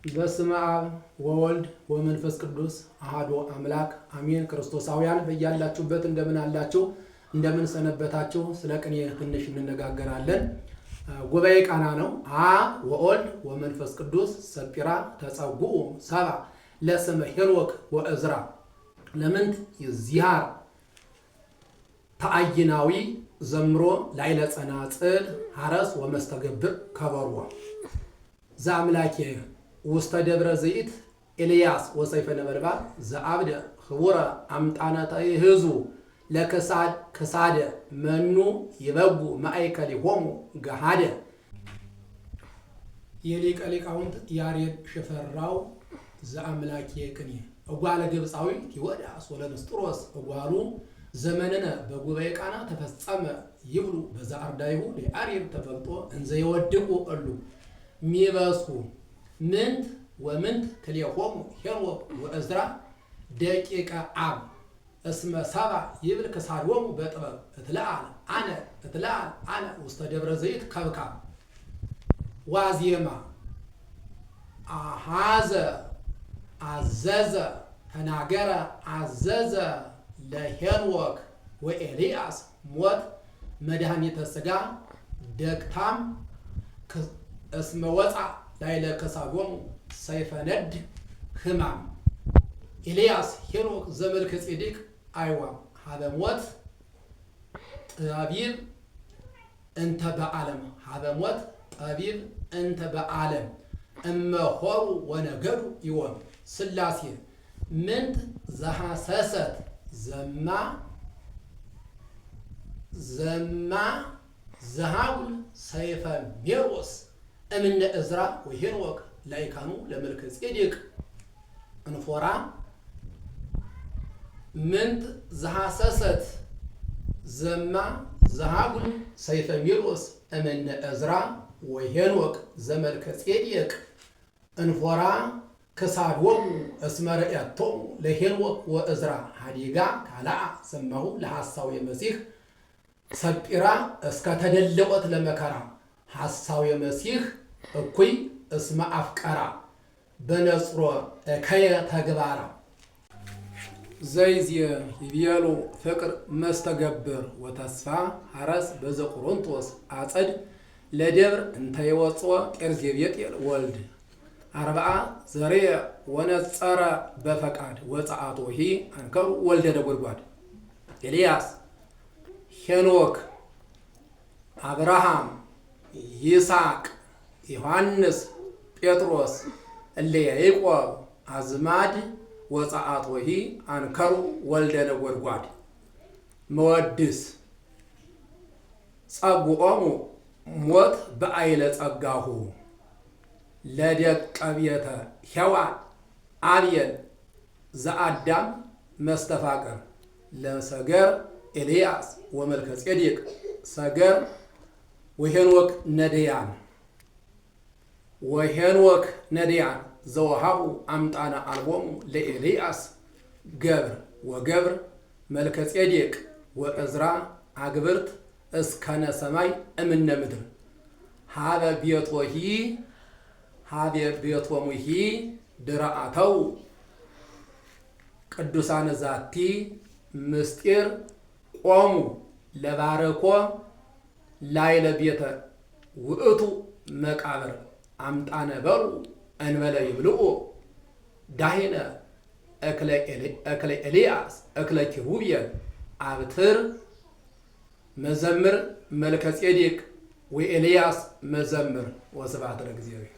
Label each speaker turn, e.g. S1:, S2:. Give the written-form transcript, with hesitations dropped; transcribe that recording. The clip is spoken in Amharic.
S1: በስመ አብ ወወልድ ወመንፈስ ቅዱስ አሐዱ አምላክ አሜን። ክርስቶሳውያን በያላችሁበት እንደምን አላችሁ? እንደምን ሰነበታችሁ? ስለ ቅኔ ትንሽ እንነጋገራለን። ጉባኤ ቃና ነው። አ ወወልድ ወመንፈስ ቅዱስ ሰጲራ ተጸጉዑ ሰባ ለስመ ሄኖክ ወእዝራ ለምንት ይዚሃር ተአይናዊ ዘምሮ ላይለ ጸናጽል ሐረስ ወመስተገብር ከበርዎ ዘአምላኬ ውስተ ደብረ ዘይት ኤልያስ ወሰይፈ ነበልባል ዘአብደ ህቡረ አምጣነተ ይህዙ ለከሳድ ከሳደ መኑ ይበጉ ማእከሊሆሙ ገሃደ። የሊቀ ሊቃውንት ያሬድ ሽፈራው ዘአምላኬ ቅኔ እጓለ ግብፃዊ ቲወዳስ ወለንስጥሮስ እጓሉ ዘመንነ በጉባኤ ቃና ተፈጸመ ይብሉ በዛ አርዳይሁ ለያሬድ ተፈልጦ እንዘ ይወድቁ እሉ ሚበስኩ ምንት ወምንት ክልኤሆሙ ሄኖክ ወእዝራ ደቂቀ አብ እስመ ሰባ ይብል ክሳዶሙ በጥበብ እትለአል አነ ውስተ ደብረ ዘይት ከብካብ ዋዜማ አሃዘ አዘዘ ተናገረ አዘዘ ለሄኖክ ወኤልያስ ሞት መድኃኒተ ሥጋ ደግታም እስመ ወፃ ላይለ ከሳዶሙ ሰይፈ ነድ ህማም ኤልያስ ሄኖክ ዘመልከ ጼዴቅ አይዋም ሀበ ሞት ጠቢብ እንተ በዓለም ሀበ ሞት ጠቢብ እንተ በዓለም እመሆሩ ወነገዱ ይወም ሥላሴ ምንት ዘሐሰሰት ዘማ ዘሃውል ሰይፈ ሜሮስ እምነ እዝራ ወሄኖክ ላይካኑ ለመልከ ጼዴቅ እንፎራ ምንት ዘሐሰሰት ዘማ ዘሃውል ሰይፈ ሜሮስ እምነ እዝራ ወሄኖክ ዘመልከ ጼዴቅ እንፎራ ክሳዶሙ እስመ ርእየቶሙ ለሄኖክ ወእዝራ ሀዲጋ ካልአ ሰማሁ ለሐሳው የመሲህ ሰጲራ እስከ ተደለቆት ለመከራ ሐሳው የመሲህ እኩይ እስመ አፍቀራ በነጽሮ ከየ ተግባራ ዘይዝ ይብየሉ ፍቅር መስተገብር ወተስፋ ሐረስ በዘቆሮንቶስ አጸድ ለደብር እንተ ይወጽኦ ጤርዜቤጤል ወልድ አርባዓ ዘርየ ወነጸረ በፈቃድ ወፀአቶሂ አንከሩ ወልደ ነጎድጓድ ኤልያስ ሄኖክ አብርሃም ይስሐቅ ዮሐንስ ጴጥሮስ እለ ያዕቆብ አዝማድ ወፀአቶሂ አንከሩ ወልደ ነጎድጓድ መወድስ ጸጉዖሙ ሞት በአይለ ጸጋሁ ለደቀ ቤተ ሔዋን አብየል ዘአዳም መስተፋቀር ለሰገር ኤልያስ ወመልከ ጼዴቅ ሰገር ወሄኖክ ነድያን ዘወሃቡ አምጣነ አልቦሙ ለኤልያስ ገብር ወገብር መልከ ጼዴቅ ወእዝራ አግብርት እስከነ ሰማይ እምነ ምድር ሀበ ቤቶሙሂ ድረአተው ቅዱሳነ ዛቲ ምስጢር ቆሙ ለባረኮ ላይለ ቤተ ውእቱ መቃብር አምጣነ በሩ እንበለ ይብልዑ ዳሂነ እክለ ኤልያስ እክለ ኪሩቤል አብትር መዘምር መልከ ጼዴቅ ወኤልያስ መዘምር ወስብሐት ለእግዚአብሔር።